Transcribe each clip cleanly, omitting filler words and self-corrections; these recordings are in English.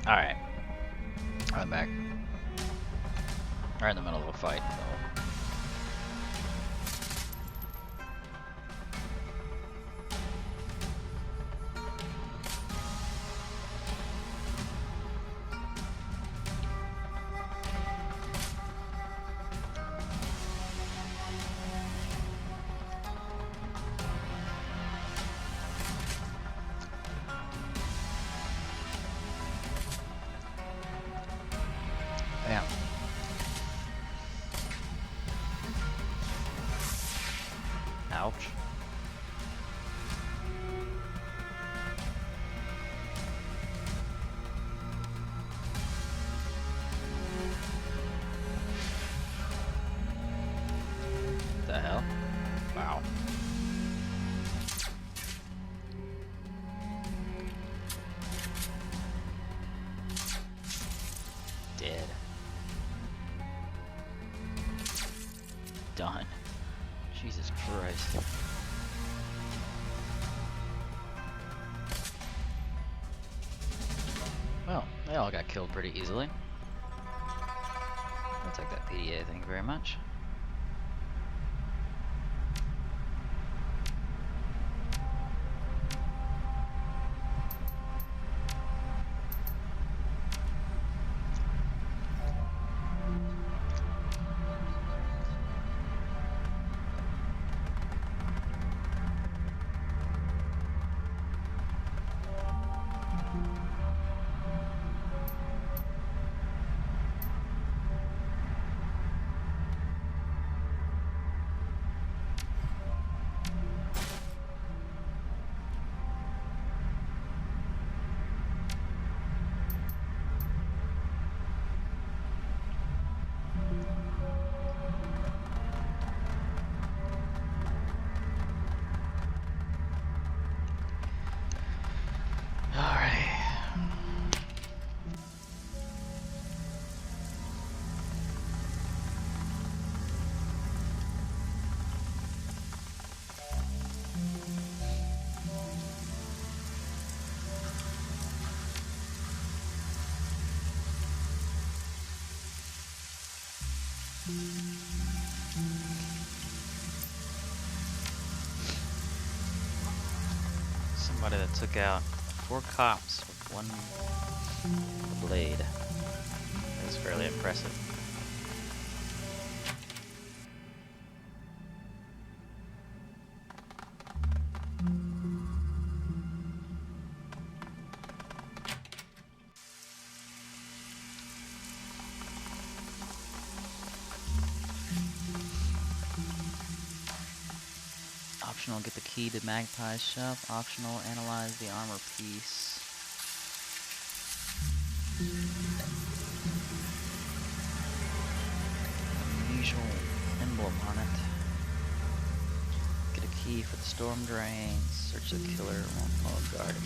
Alright. I'm back. We're in the middle of a fight, though. Bam. Ouch. The hell? Wow. Dead. Done. Jesus Christ. Well, they all got killed pretty easily. I'll take that PDA, thank you very much. Somebody that took out 4 cops with one blade. That's fairly impressive. Optional, get the key to Magpie's shop. Optional, analyze the armor piece. Unusual emblem on it. Get a key for the storm drain. Search the killer. Won't guard.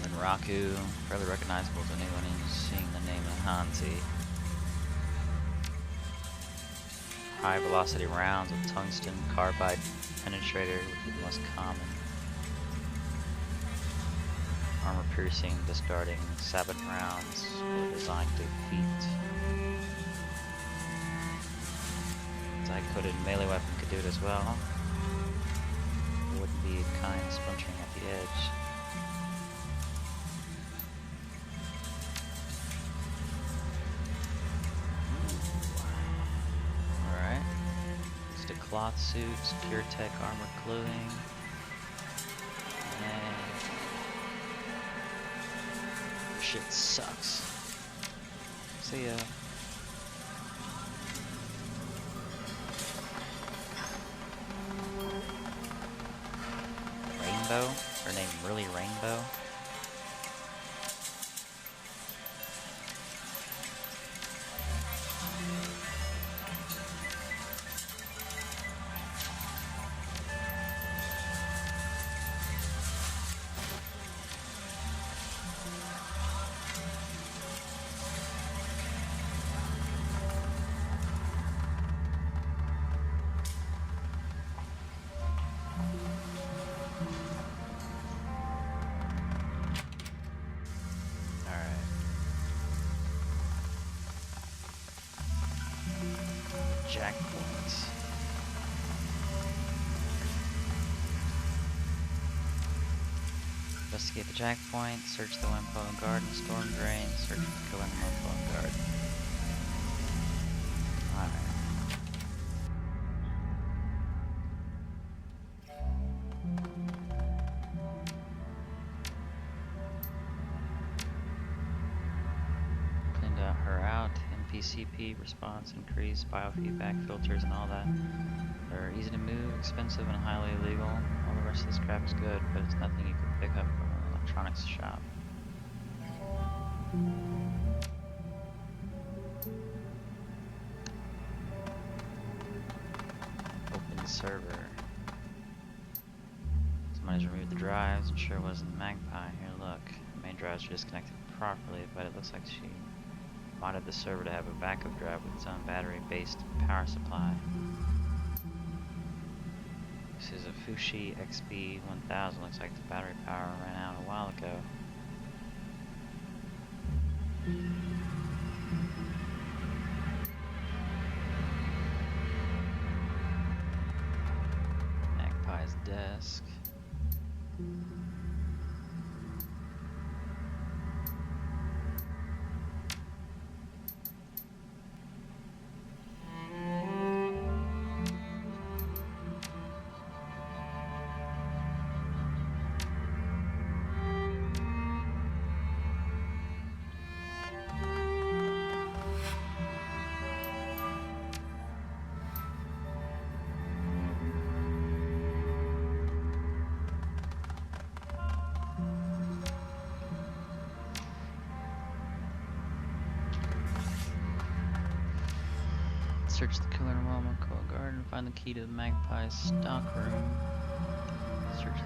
And Raku, fairly recognizable to anyone who's seeing the name of Hanzi. High velocity rounds with tungsten carbide penetrator would be the most common. Armor piercing, discarding sabot rounds were designed to defeat. hard-coded melee weapon could do it as well. It wouldn't be kind of splintering at the edge. Alright. Just a cloth suit, secure tech armor clothing. And your shit sucks. See ya. Rainbow? Her name really Rainbow? Jackpoints. Investigate the jackpoint, search the Wimpo and Garden, storm drain, search for the killer in the Wimpo and Garden. Alright. Cleaned out her out. PCP response increase, biofeedback filters and all that. They're easy to move, expensive, and highly illegal. All the rest of this crap is good, but it's nothing you could pick up from an electronics shop. Open the server. Somebody's removed the drives, and sure wasn't Magpie. Here, look. The main drives are disconnected properly, but it looks like she modded the server to have a backup drive with its own battery-based power supply. This is a Fushi XB1000. Looks like the battery power ran out a while ago. Magpie's desk. Search the killer in Wimpo Garden, find the key to the Magpie's stockroom. Search.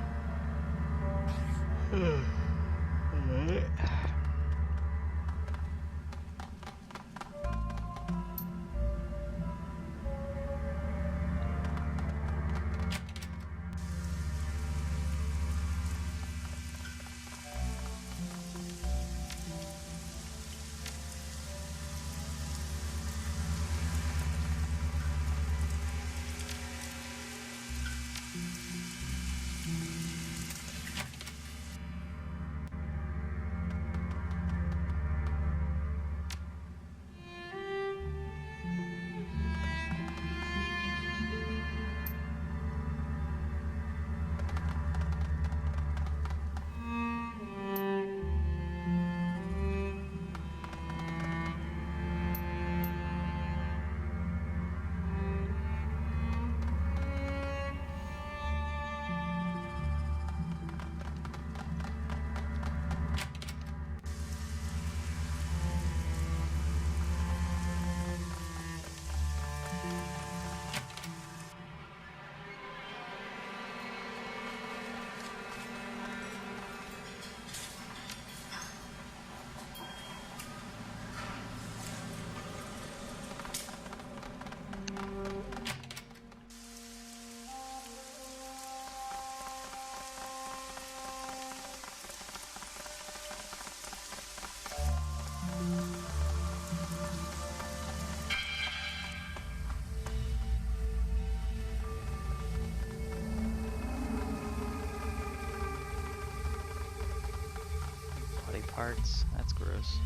hearts. That's gross.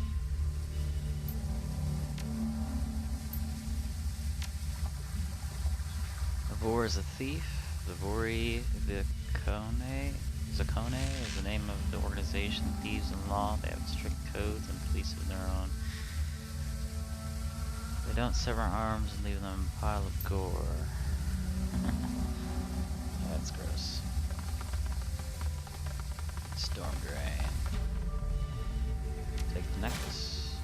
Vor is a thief. Zavori Zakone is the name of the organization. Thieves in law. They have strict codes and police of their own. They don't sever arms and leave them a pile of gore. That's gross. Storm Drain. Take the necklace.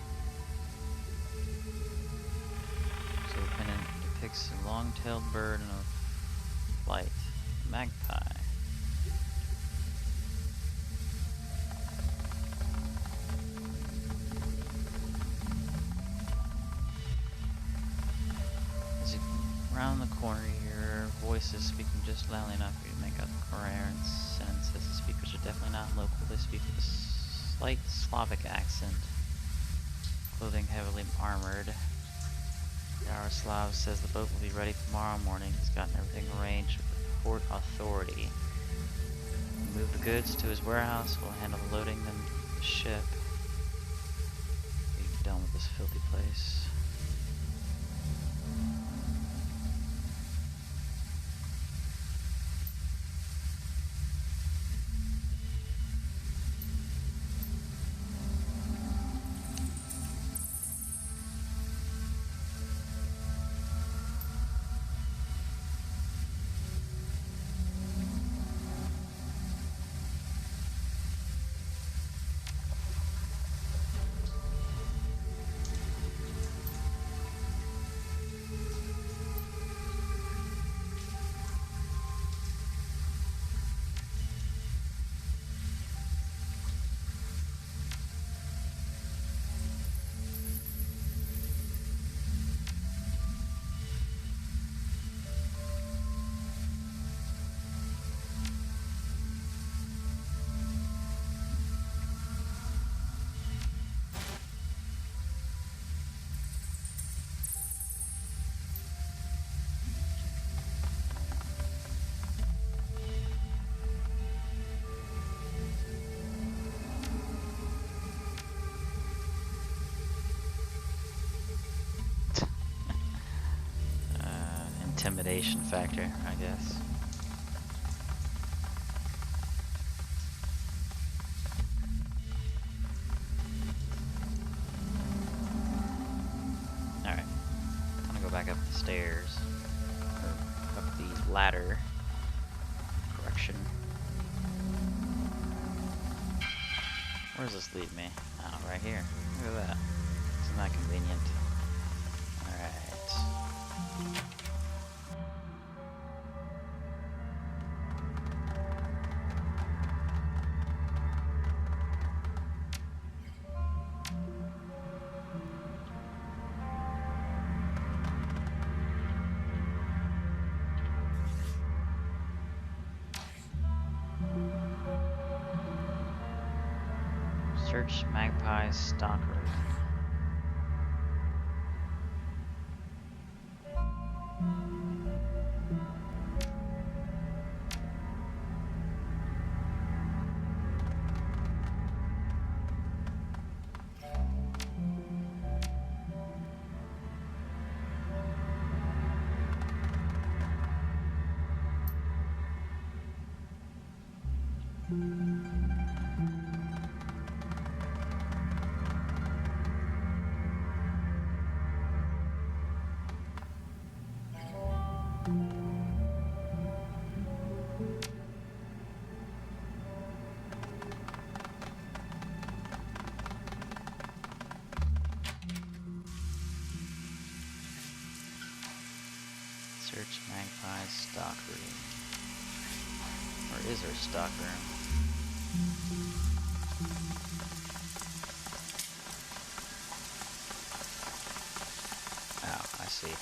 So the pendant depicts a long-tailed bird in a flight. A magpie. As you round the corner, your voice is speaking just loudly enough for you to make out the coherent sentences. The speakers are definitely not local. They speak with a slight Slavic accent. Clothing heavily armored. Yaroslav says the boat will be ready tomorrow morning. He's gotten everything arranged with the port authority. He'll move the goods to his warehouse. We'll handle loading them to the ship. Be done with this filthy place. Intimidation factor, I guess. Alright. I'm gonna go back up the stairs. Or up the ladder. Correction. Where does this lead me? Oh, right here. Look at that. Isn't that convenient? Alright. Search Magpie's stockroom. Search Magpie's stockroom. Where is her stockroom? Oh, I see.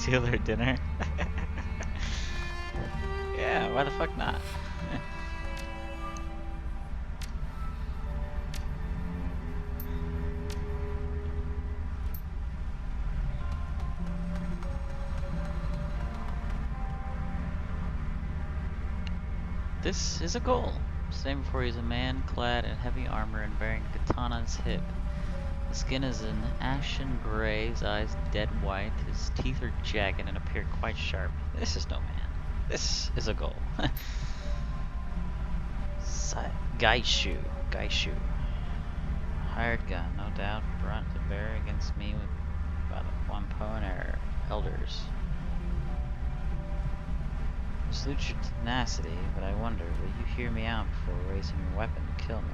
steal their dinner? Yeah, why the fuck not? This is a goal. Standing before you is a man clad in heavy armor and bearing a katana on his hip. His skin is an ashen gray, his eyes dead white, his teeth are jagged and appear quite sharp. This is no man. This is a goal. Gaishu. Gaishu. Hired gun, no doubt, brought to bear against me by the Wampo and our elders. Salute your tenacity, but I wonder, will you hear me out before raising your weapon to kill me?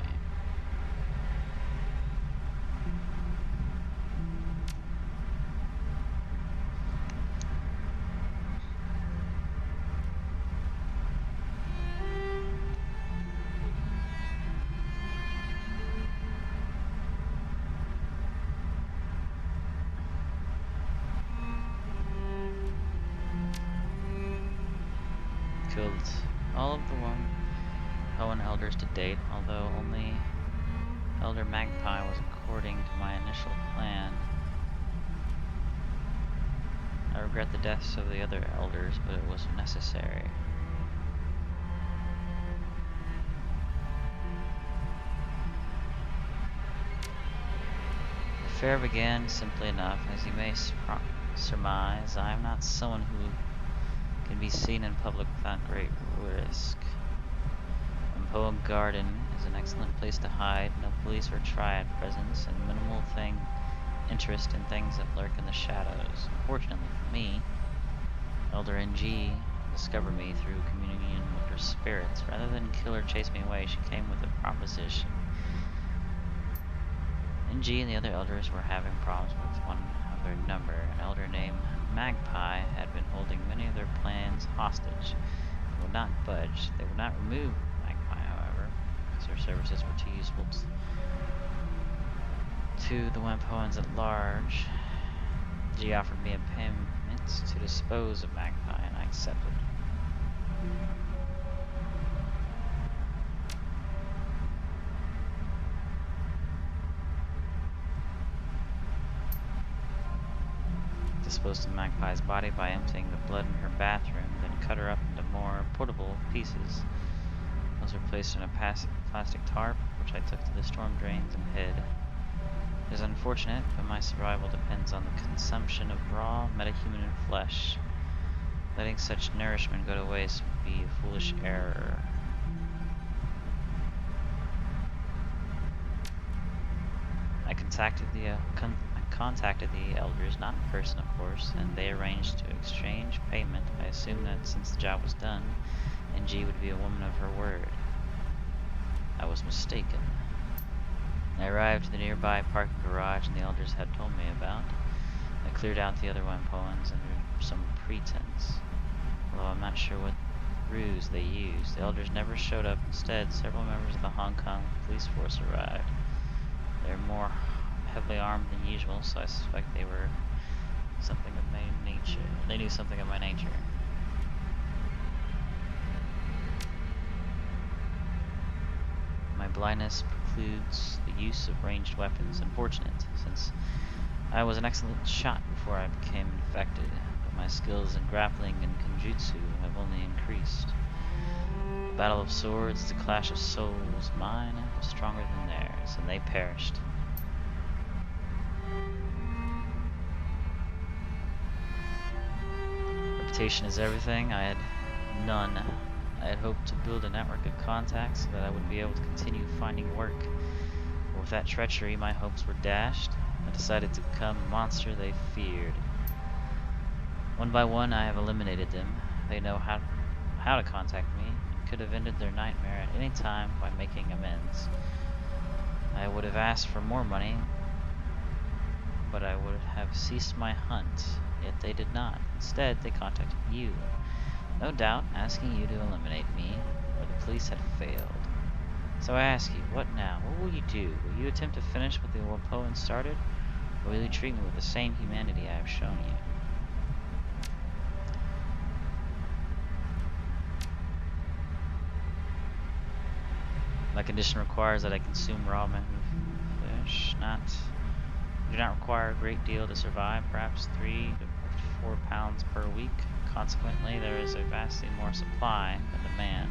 Killed all of the Hoenn elders to date, although only Elder Magpie was according to my initial plan. I regret the deaths of the other elders, but it was necessary. The affair began simply enough. As you may surmise, I am not someone who can be seen in public without great risk. Wampo Garden is an excellent place to hide, no police or triad presence, and minimal interest in things that lurk in the shadows. Unfortunately for me, Elder NG discovered me through communion with her spirits. Rather than kill or chase me away, she came with a proposition. NG and the other elders were having problems with one of their number. An elder named Magpie had been holding many of their plans hostage. They would not budge. They would not remove Magpie, however, because her services were too useful to the Wampoans at large. She offered me a payment to dispose of Magpie, and I accepted. Disposed of Magpie's body by emptying the blood in her bathroom, then cut her up into more portable pieces. Those were placed in a plastic tarp, which I took to the storm drains and hid. It is unfortunate, but my survival depends on the consumption of raw metahuman flesh. Letting such nourishment go to waste would be a foolish error. I contacted the elders, not in person of course, and they arranged to exchange payment. I assumed that since the job was done, NG would be a woman of her word. I was mistaken. I arrived at the nearby parking garage and the elders had told me about. I cleared out the other Wampoans under some pretense, although I'm not sure what ruse they used. The elders never showed up. Instead, several members of the Hong Kong police force arrived. They're more heavily armed than usual, so I suspect they were something of my nature. They knew something of my nature. My blindness precludes the use of ranged weapons. Unfortunate, since I was an excellent shot before I became infected, but my skills in grappling and kenjutsu have only increased. The battle of swords, the clash of souls, mine was stronger than theirs, and they perished. Reputation is everything. I had none. I had hoped to build a network of contacts so that I would be able to continue finding work. But with that treachery, my hopes were dashed. I decided to become a monster they feared. One by one, I have eliminated them. They know how to contact me, and could have ended their nightmare at any time by making amends. I would have asked for more money, but I would have ceased my hunt, yet they did not. Instead, they contacted you. No doubt, asking you to eliminate me, or the police had failed. So I ask you, what now? What will you do? Will you attempt to finish what the Wampoans started? Or will you treat me with the same humanity I have shown you? My condition requires that I consume raw fish, do not require a great deal to survive, perhaps 3 to 4 pounds per week. Consequently, there is a vastly more supply than demand.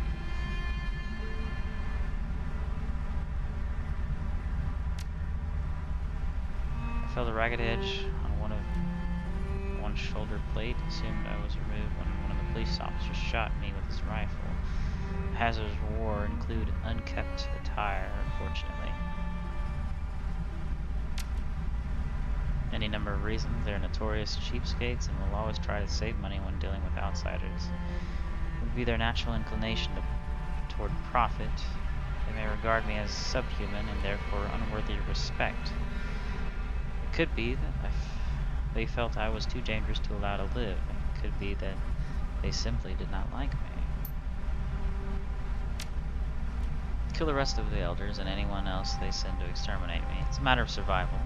I felt a ragged edge on one shoulder plate, assumed I was removed when one of the police officers shot me with his rifle. Hazards of war include unkept attire, unfortunately. Any number of reasons. They're notorious cheapskates and will always try to save money when dealing with outsiders. It would be their natural inclination toward profit. They may regard me as subhuman and therefore unworthy of respect. It could be that they felt I was too dangerous to allow to live, and it could be that they simply did not like me. Kill the rest of the elders and anyone else they send to exterminate me. It's a matter of survival.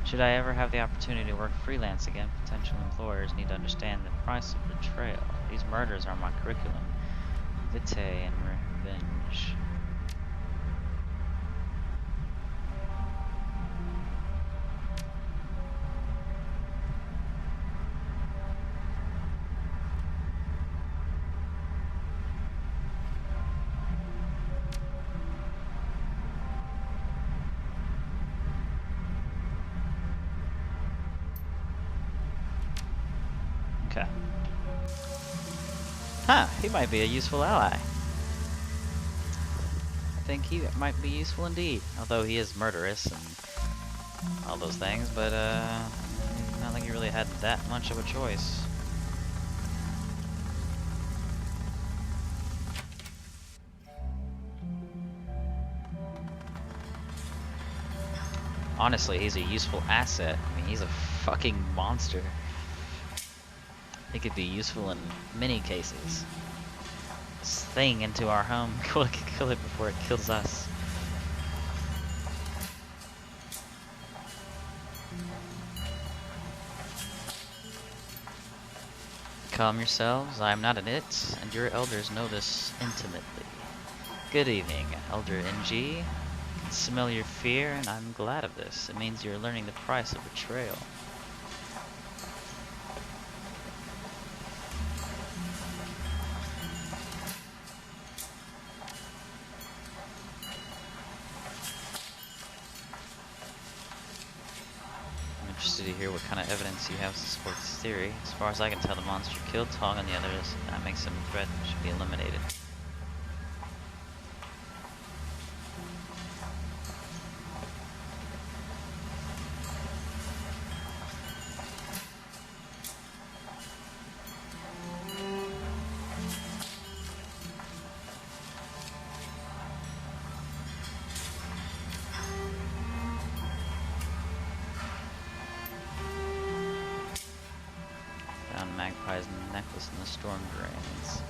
Should I ever have the opportunity to work freelance again, potential employers need to understand the price of betrayal. These murders are my curriculum vitae and revenge. Okay. Huh, he might be a useful ally. I think he might be useful indeed, although he is murderous and all those things, but I don't think he really had that much of a choice. Honestly, he's a useful asset. I mean, he's a fucking monster. He could be useful in many cases. This thing into our home, kill it before it kills us. Calm yourselves, I am not an it, and your elders know this intimately. Good evening, Elder NG. I can smell your fear, and I'm glad of this. It means you're learning the price of betrayal. I'm interested to hear what kind of evidence you have to support this theory. As far as I can tell, the monster killed Tong and the others, and that makes him a threat and should be eliminated. Found Magpie's necklace in the storm drains.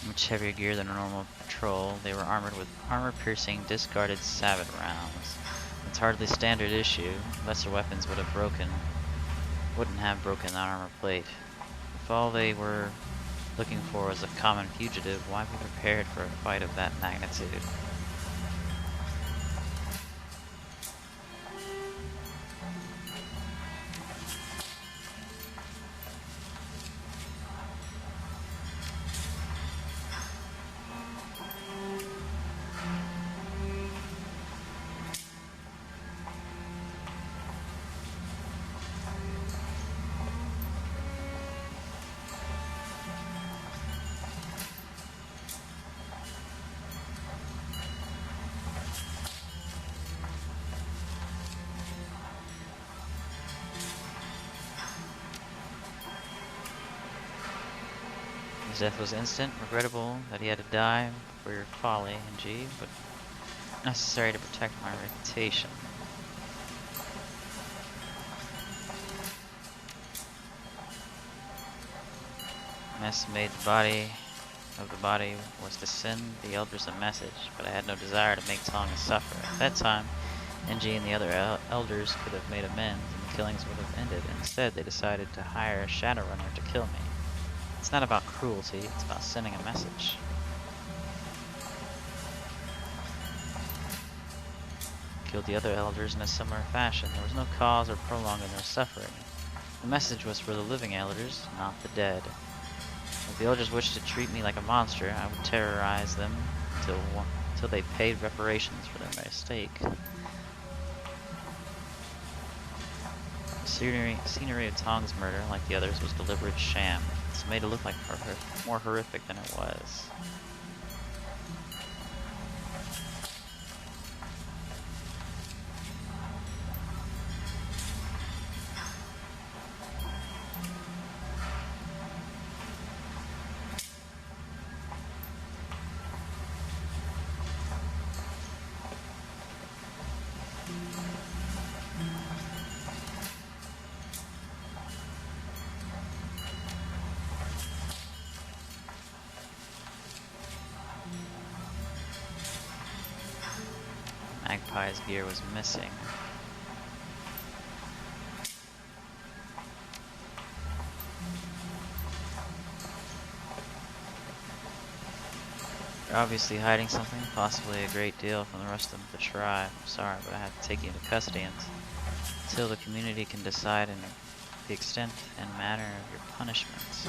Much heavier gear than a normal patrol, they were armored with armor-piercing, discarded sabot rounds. It's hardly standard issue. Lesser weapons wouldn't have broken the armor plate. If all they were looking for was a common fugitive, why be prepared for a fight of that magnitude? His death was instant, regrettable that he had to die for your folly, NG, but necessary to protect my reputation. Mess made the body was to send the elders a message, but I had no desire to make Tonga suffer. At that time, NG and the other elders could have made amends and the killings would have ended. Instead, they decided to hire a Shadowrunner to kill me. It's not about cruelty, it's about sending a message. Killed the other elders in a similar fashion. There was no cause or prolonging their suffering. The message was for the living elders, not the dead. If the elders wished to treat me like a monster, I would terrorize them until they paid reparations for their mistake. The scenery of Tong's murder, like the others, was deliberate sham. It's made it look like more horrific than it was. Magpie's gear was missing. You're obviously hiding something, possibly a great deal from the rest of the tribe. I'm sorry, but I have to take you into custody until the community can decide on the extent and manner of your punishments.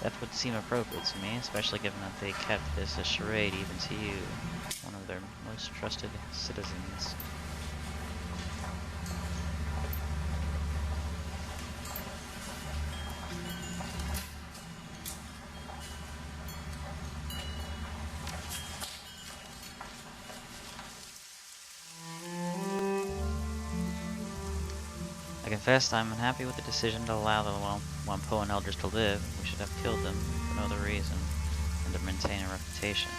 That would seem appropriate to me, especially given that they kept this a charade even to you, one of their most trusted citizens. I confess I'm unhappy with the decision to allow the Wampoan elders to live. We should have killed them for no other reason than to maintain a reputation.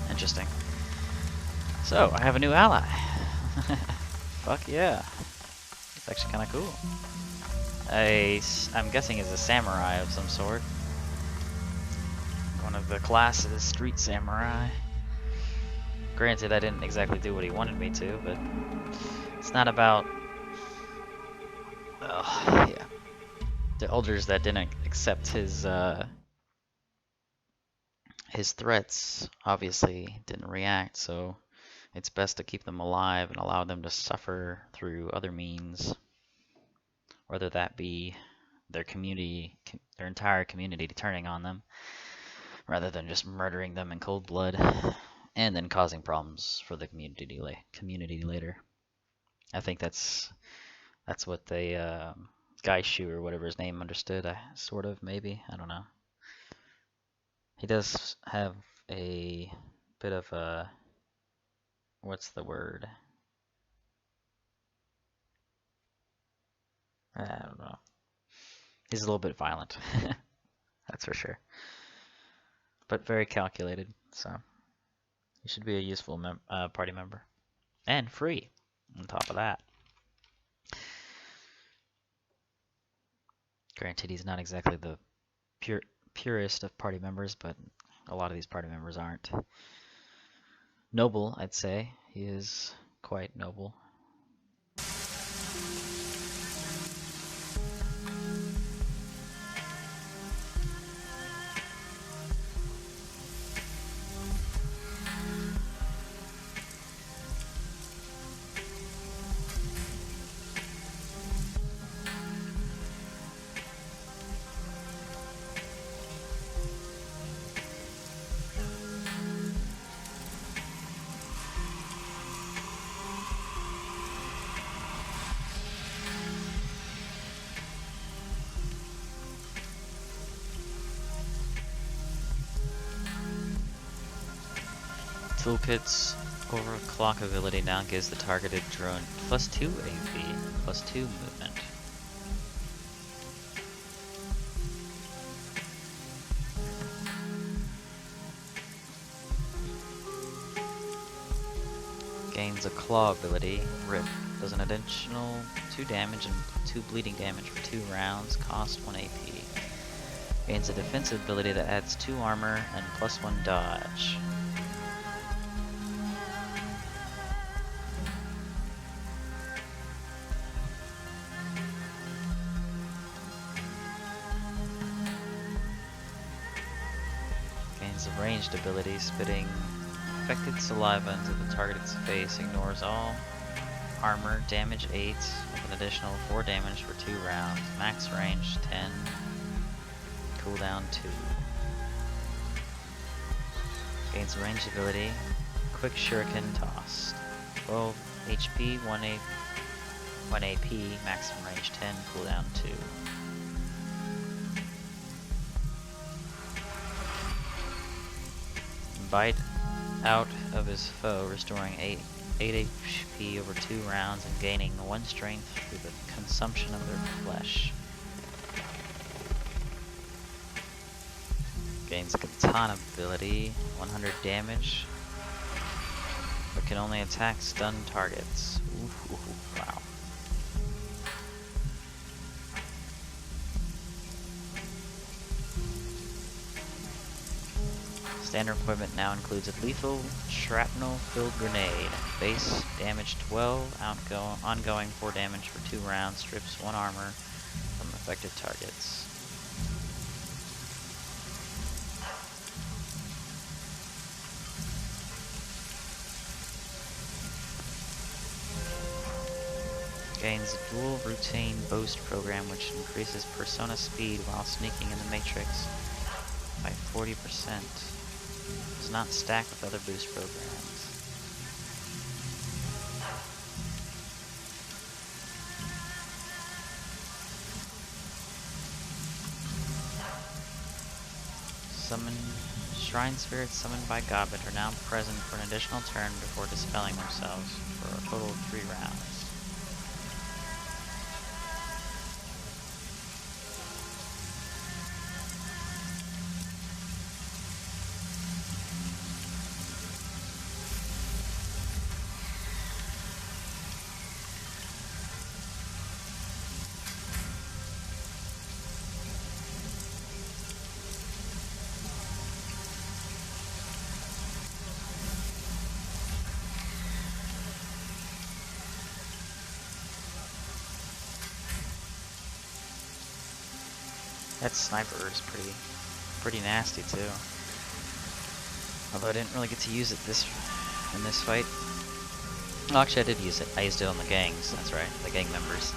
Interesting. So, I have a new ally. Fuck yeah. It's actually kind of cool. I'm guessing he's a samurai of some sort. One of the classes, street samurai. Granted, I didn't exactly do what he wanted me to, but it's not about... yeah. The elders that didn't accept his threats obviously didn't react, so it's best to keep them alive and allow them to suffer through other means, whether that be their community, their entire community turning on them, rather than just murdering them in cold blood and then causing problems for the community later. I think that's what the Gaishu or whatever his name understood. Sort of, maybe, I don't know. He does have a bit of a, what's the word? I don't know. He's a little bit violent, that's for sure. But very calculated, so he should be a useful party member. And free, on top of that. Granted, he's not exactly the purest of party members, but a lot of these party members aren't. Noble, I'd say. He is quite noble. Toolkit's overclock ability now gives the targeted drone +2 AP, +2 movement. Gains a claw ability, Rip. Does an additional 2 damage and 2 bleeding damage for 2 rounds, cost 1 AP. Gains a defensive ability that adds 2 armor and +1 dodge. Gains a ranged ability, spitting infected saliva into the target's face, ignores all armor, damage 8, with an additional 4 damage for 2 rounds, max range 10, cooldown 2. Gains a ranged ability, quick shuriken toss, 12 HP, 1 AP, maximum range 10, cooldown 2. Bite out of his foe, restoring 8 HP over 2 rounds and gaining 1 strength through the consumption of their flesh. Gains a katana ability, 100 damage, but can only attack stunned targets. Ooh, wow. Standard equipment now includes a lethal shrapnel-filled grenade. Base damage 12, ongoing 4 damage for 2 rounds, strips 1 armor from affected targets. Gains a dual routine boost program which increases persona speed while sneaking in the matrix by 40%. Does not stack with other boost programs. Shrine spirits summoned by Goblet are now present for an additional turn before dispelling themselves for a total of 3 rounds. That sniper is pretty nasty too. Although I didn't really get to use it in this fight. Oh, actually I did use it. I used it on the gangs, that's right, the gang members.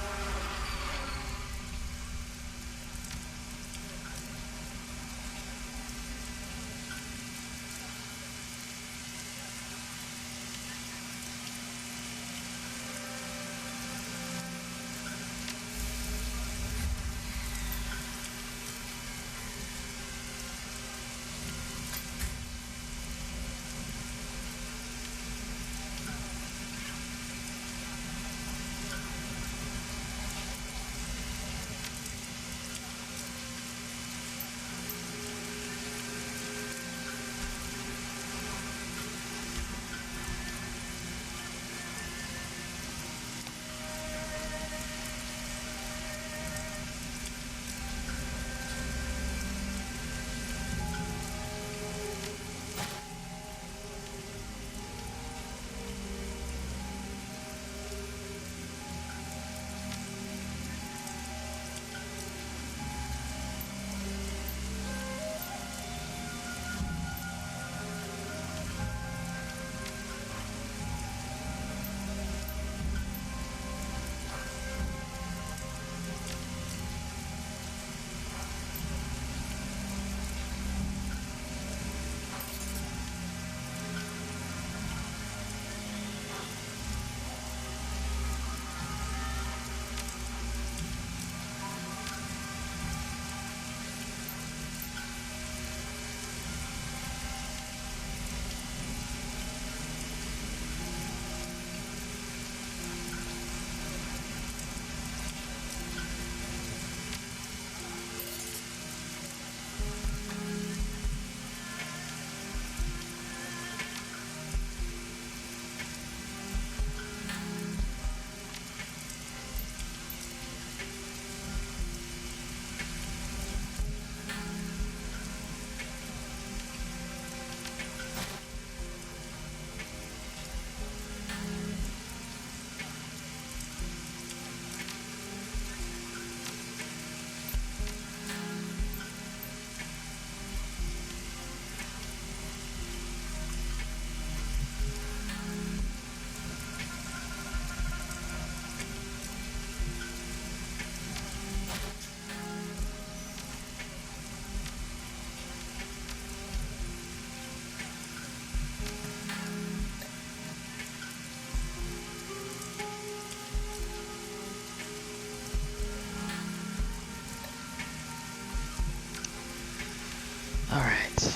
Alright.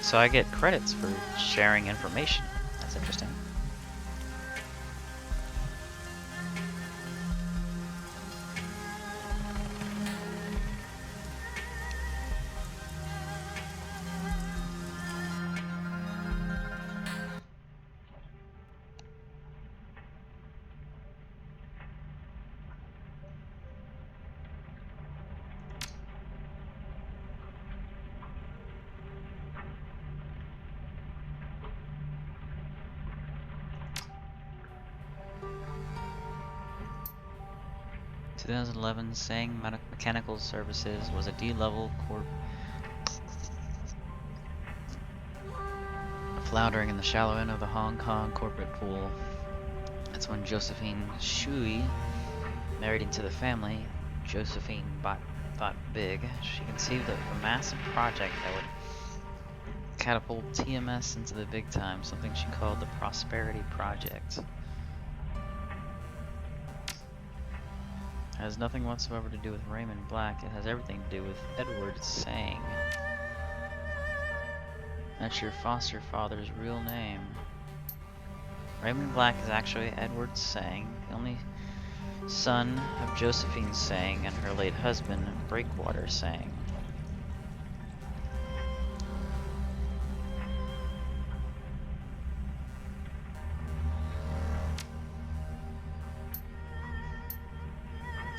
So I get credits for sharing information. That's interesting. In 2011, Sang Mechanical Services was a D-level corp floundering in the shallow end of the Hong Kong corporate pool. That's when Josephine Shui married into the family. Josephine thought big. She conceived of a massive project that would catapult TMS into the big time, something she called the Prosperity Project. It has nothing whatsoever to do with Raymond Black. It has everything to do with Edward Sang. That's your foster father's real name. Raymond Black is actually Edward Sang, the only son of Josephine Sang and her late husband, Breakwater Sang.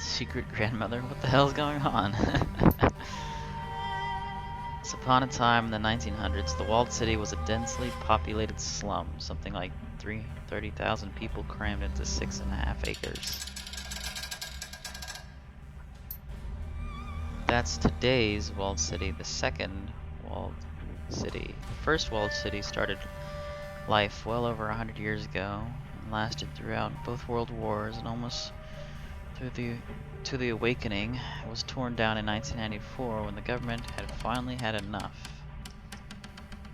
Secret grandmother? What the hell's going on? Once upon a time in the 1900s, the walled city was a densely populated slum, something like 30,000 people crammed into 6.5 acres. That's today's walled city, the second walled city. The first walled city started life well over 100 years ago and lasted throughout both world wars and almost to the awakening. It was torn down in 1994 when the government had finally had enough.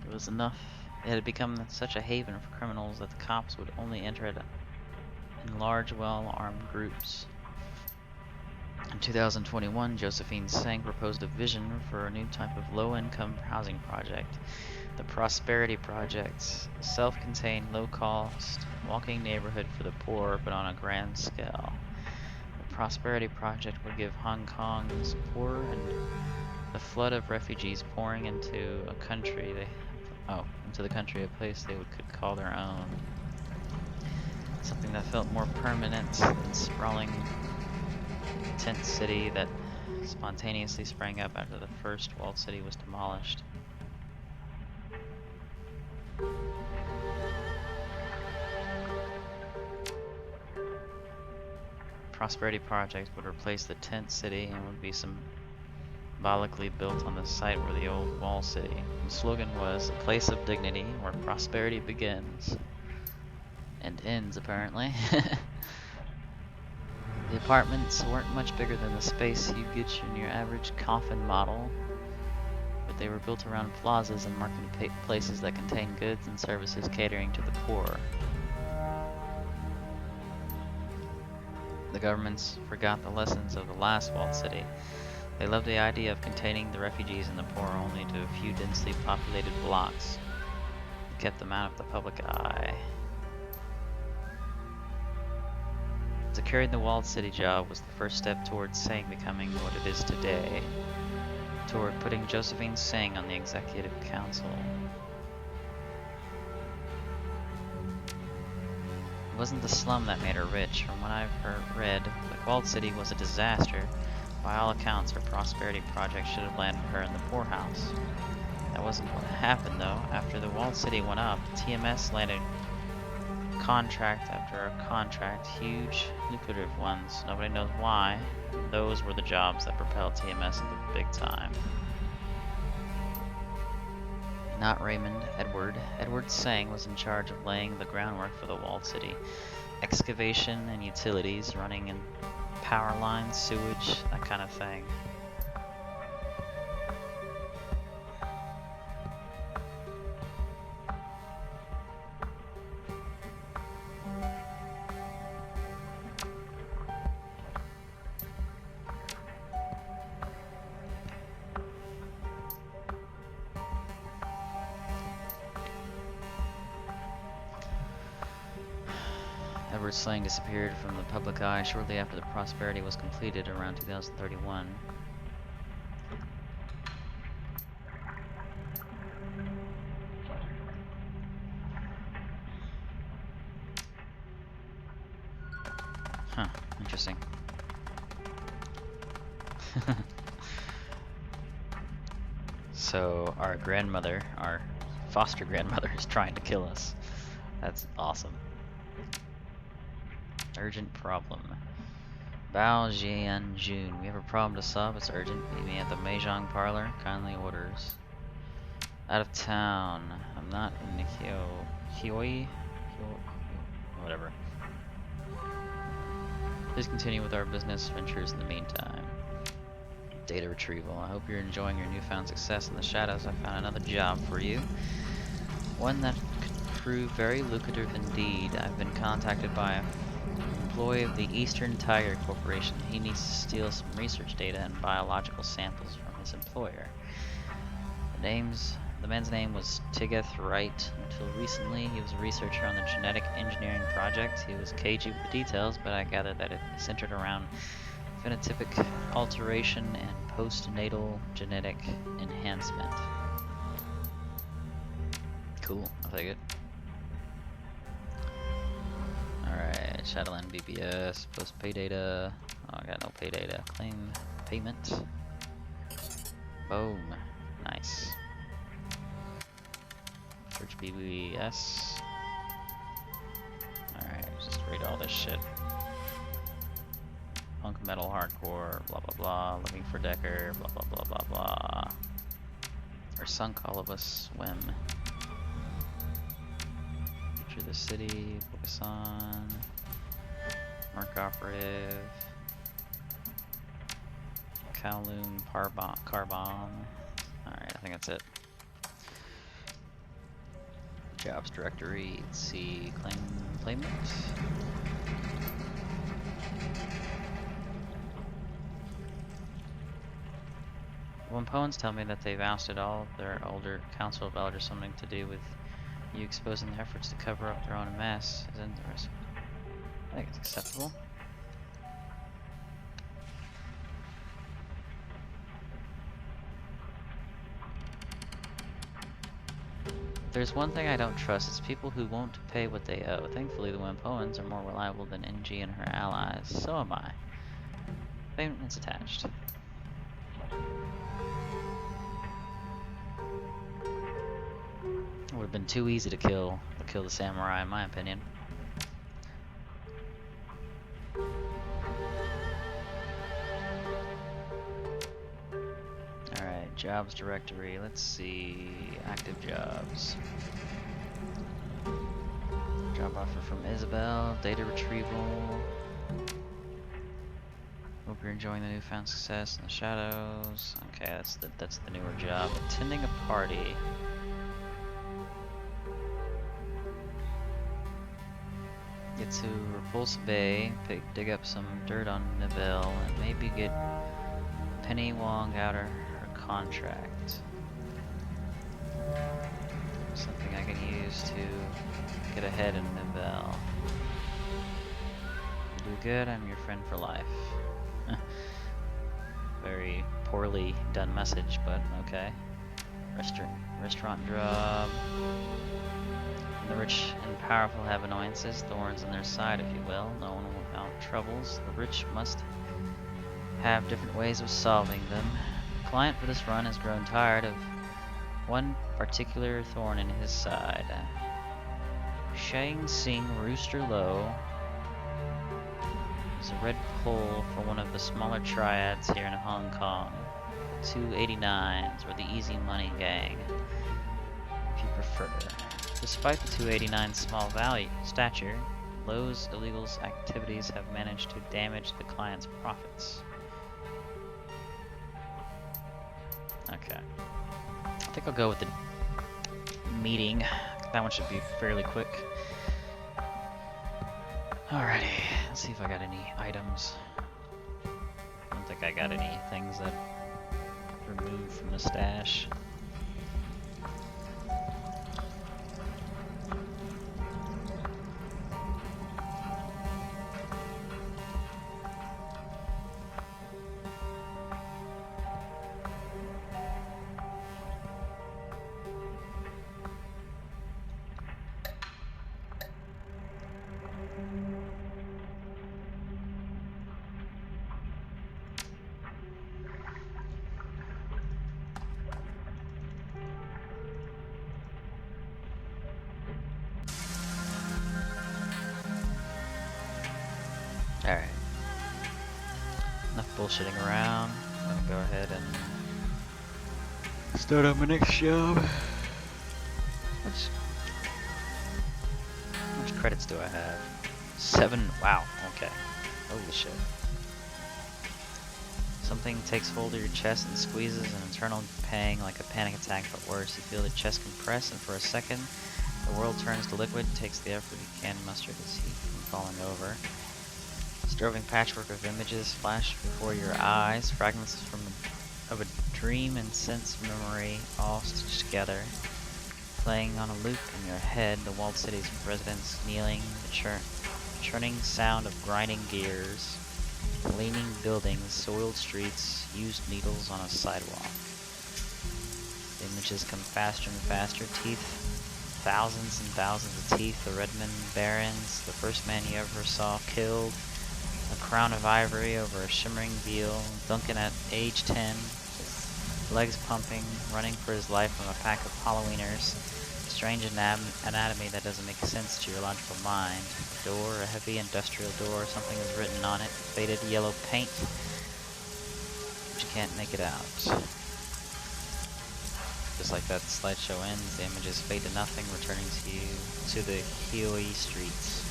It was enough. It had become such a haven for criminals that the cops would only enter it in large, well-armed groups. In 2021, Josephine Sang proposed a vision for a new type of low-income housing project, the Prosperity Project, a self-contained, low-cost, walking neighborhood for the poor, but on a grand scale. The Prosperity Project would give Hong Kong's poor and the flood of refugees pouring into the country, a place they could call their own. Something that felt more permanent than sprawling tent city that spontaneously sprang up after the first walled city was demolished. Prosperity Project would replace the tent city and would be symbolically built on the site where the old wall city. The slogan was, "A place of dignity where prosperity begins." And ends, apparently. The apartments weren't much bigger than the space you get in your average coffin model, but they were built around plazas and marketplaces that contained goods and services catering to the poor. The governments forgot the lessons of the last walled city. They loved the idea of containing the refugees and the poor only to a few densely populated blocks. It kept them out of the public eye. Securing the walled city job was the first step towards Sang becoming what it is today, toward putting Josephine Sang on the executive council. It wasn't the slum that made her rich. From what I've read, the walled city was a disaster. By all accounts, her Prosperity Project should have landed her in the poorhouse. That wasn't what happened, though. After the walled city went up, TMS landed contract after contract, huge, lucrative ones. Nobody knows why. Those were the jobs that propelled TMS into the big time. Not Raymond, Edward. Edward Sang was in charge of laying the groundwork for the walled city. Excavation and utilities, running in power lines, sewage, that kind of thing. Edward Slang disappeared from the public eye shortly after the Prosperity was completed around 2031. Huh, interesting. So our grandmother, our foster grandmother, is trying to kill us. That's awesome. Urgent problem. Bao Jian Jun. We have a problem to solve. It's urgent. Meet me at the Mahjong parlor. Kindly orders. Out of town. I'm not in the Hioi. Whatever. Please continue with our business ventures in the meantime. Data retrieval. I hope you're enjoying your newfound success in the shadows. I found another job for you. One that could prove very lucrative indeed. I've been contacted by an employee of the Eastern Tiger Corporation. He needs to steal some research data and biological samples from his employer. The man's name was Tigeth Wright. Until recently, he was a researcher on the genetic engineering project. He was cagey with the details, but I gathered that it centered around phenotypic alteration and postnatal genetic enhancement. Cool, I'll take it. Alright, Shadowrun BBS, post pay data. Oh, I got no pay data. Claim payment. Boom. Nice. Search BBS. Alright, just read all this shit. Punk metal hardcore, blah blah blah, looking for Decker, blah blah blah blah blah. Or sunk all of us swim. Feature the city, focus on. Merc operative. Kowloon Carbon. Alright, I think that's it. Jobs directory, let's see, claimant. When Poens tell me that they've ousted all of their older council of elders, something to do with you exposing their efforts to cover up their own mess is interesting. I think it's acceptable. There's one thing I don't trust, it's people who won't pay what they owe. Thankfully, the Wimpoans are more reliable than NG and her allies. So am I. Payment's attached. It would have been too easy to kill the samurai, in my opinion. Alright, jobs directory. Let's see. Active jobs. Job offer from Isabel. Data retrieval. Hope you're enjoying the newfound success in the shadows. Okay, that's the newer job. Attending a party. Get to Repulse Bay, dig up some dirt on Nivelle, and maybe get Penny Wong out of her contract. Something I can use to get ahead in Nivelle. You do good, I'm your friend for life. Very poorly done message, but okay. Restaurant job. The rich and powerful have annoyances, thorns on their side, if you will. No one without troubles. The rich must have different ways of solving them. The client for this run has grown tired of one particular thorn in his side. Shang Sing Rooster Low is a red pole for one of the smaller triads here in Hong Kong. 289s, or the Easy Money Gang, if you prefer. Despite the 289's small stature, Low's illegal activities have managed to damage the client's profits. Okay. I think I'll go with the meeting. That one should be fairly quick. Alrighty, let's see if I got any items. I don't think I got any things that removed from the stash. bullshitting around. I'm gonna go ahead and start on my next job. How much credits do I have? 7. Wow. Okay. Holy shit. Something takes hold of your chest and squeezes an internal pang like a panic attack, but worse. You feel the chest compress, and for a second, the world turns to liquid. Takes the effort you can muster to keep from falling over. Strobing patchwork of images flash before your eyes, fragments of a dream and sense memory all stitched together. Playing on a loop in your head, the walled city's residents kneeling, the churning sound of grinding gears, leaning buildings, soiled streets, used needles on a sidewalk. The images come faster and faster, teeth, thousands and thousands of teeth, the Redmond Barons, the first man you ever saw killed, a crown of ivory over a shimmering veal, Duncan at age 10, his legs pumping, running for his life from a pack of Halloweeners. Strange anatomy that doesn't make sense to your logical mind. A door, a heavy industrial door, something is written on it, faded yellow paint, but you can't make it out. Just like that slideshow ends, the images fade to nothing, returning to you to the Huey streets.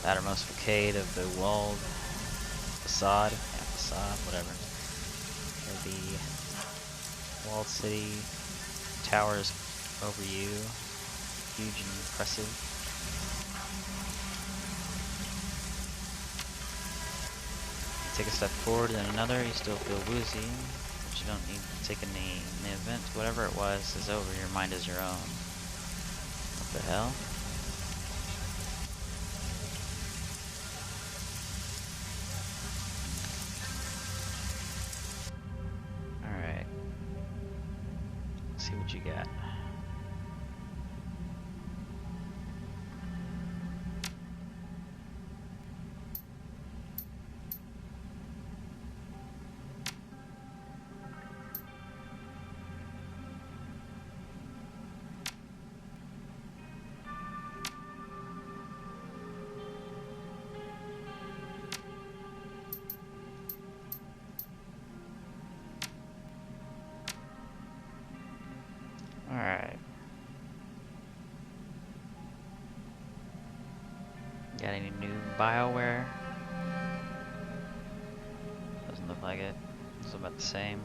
The outermost facade of the walled facade, whatever. The walled city towers over you, huge and impressive. You take a step forward and then another, you still feel woozy, but you don't need to take any in the event. Whatever it was is over, your mind is your own. What the hell? Alright. Let's see what you got. Alright. Got any new BioWare? Doesn't look like it. It's about the same.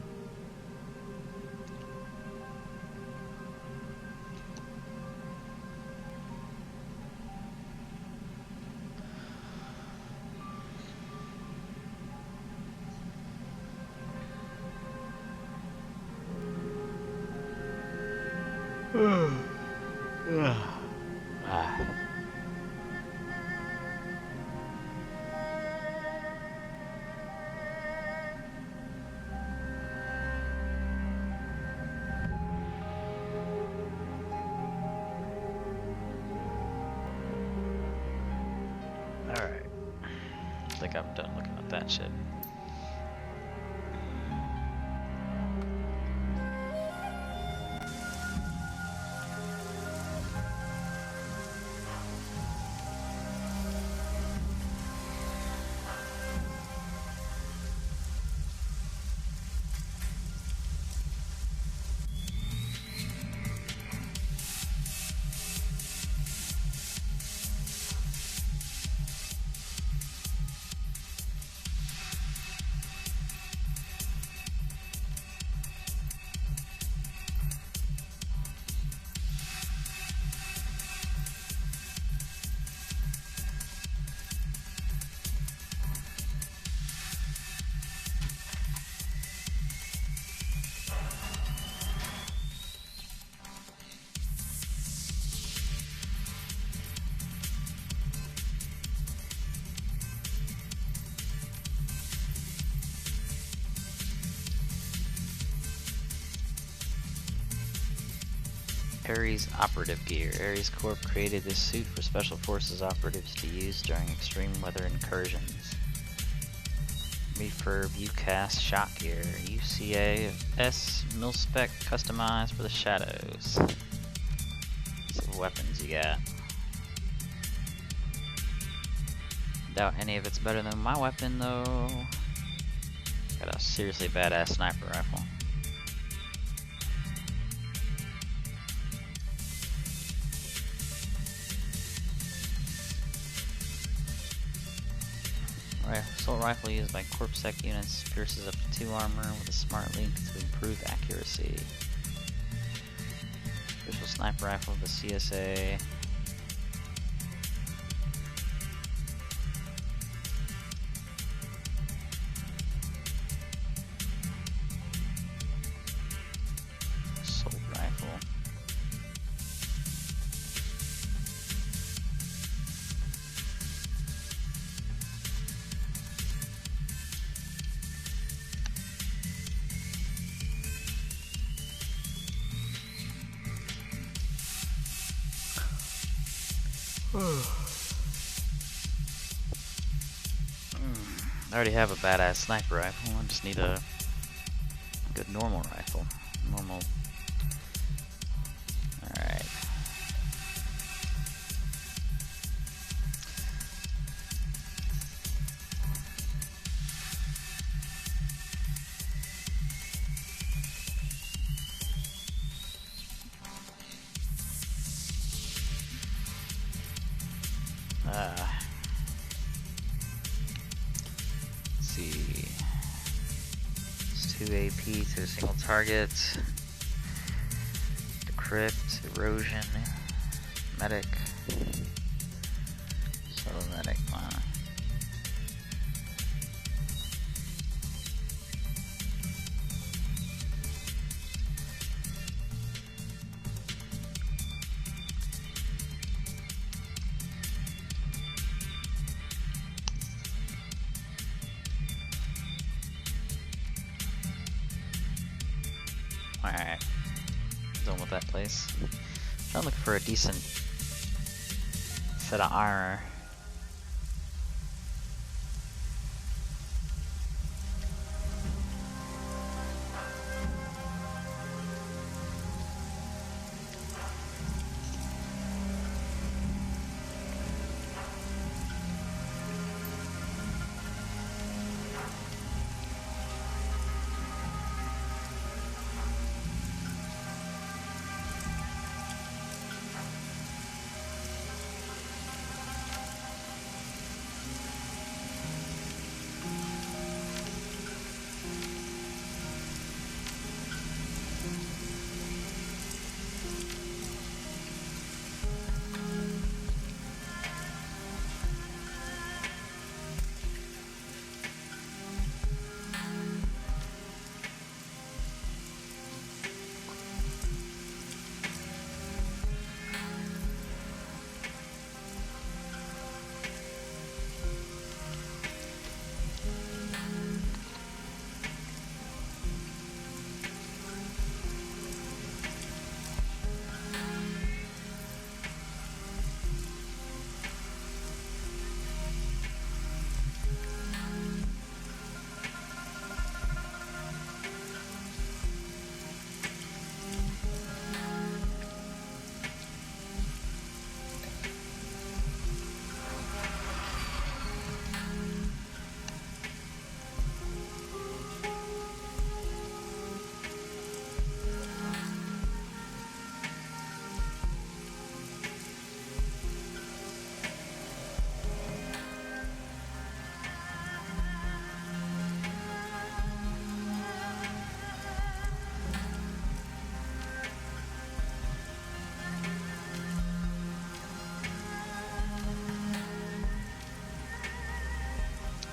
Alright. I think I'm done looking at that shit. Ares Operative Gear. Ares Corp created this suit for Special Forces operatives to use during extreme weather incursions. Refurb UCAS Shot Gear. UCAS Mil-Spec customized for the shadows. See what weapons you got. Doubt any of it's better than my weapon though. Got a seriously badass sniper rifle. Assault rifle used by corpsec units pierces up to 2 armor with a smart link to improve accuracy. Official sniper rifle of the CSA. Assault rifle. I already have a badass sniper rifle. I just need a good normal rifle. Normal. Alright. Let's see. It's 2 AP to a single target. Decrypt, erosion, medic. So medic, Alright. Done with that place. I'm looking for a decent set of armor.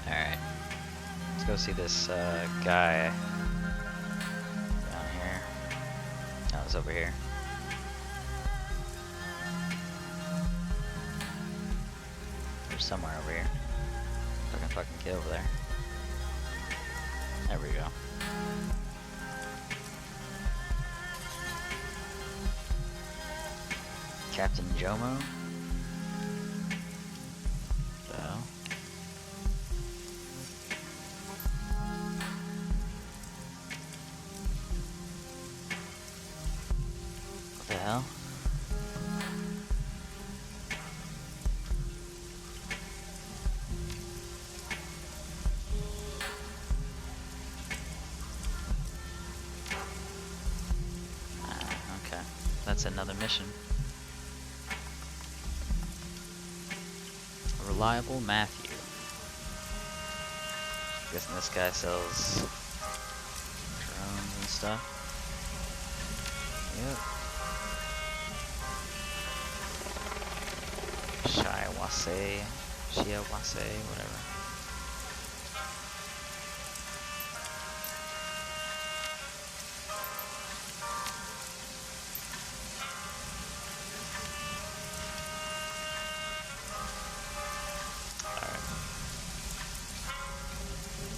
Alright. Let's go see this guy down here. Oh, it's over here. There's somewhere over here. I can fucking get over there. There we go. Captain Jomo? So. What the hell? that's another mission. Reliable Matthew. Guessing this guy sells drones and stuff. Yep. Shiawase, whatever.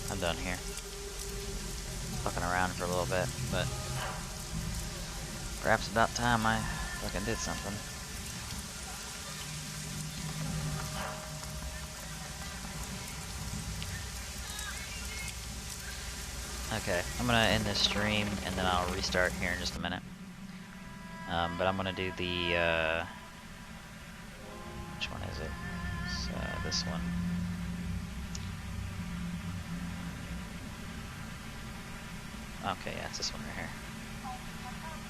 I'm done here. Fucking around for a little bit, but perhaps about time I fucking did something. Okay, I'm gonna end this stream and then I'll restart here in just a minute. But I'm gonna do the, which one is it? It's, this one. Okay, yeah, it's this one right here.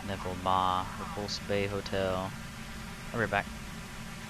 Neville Ma, Repulse Bay Hotel. I'll be back.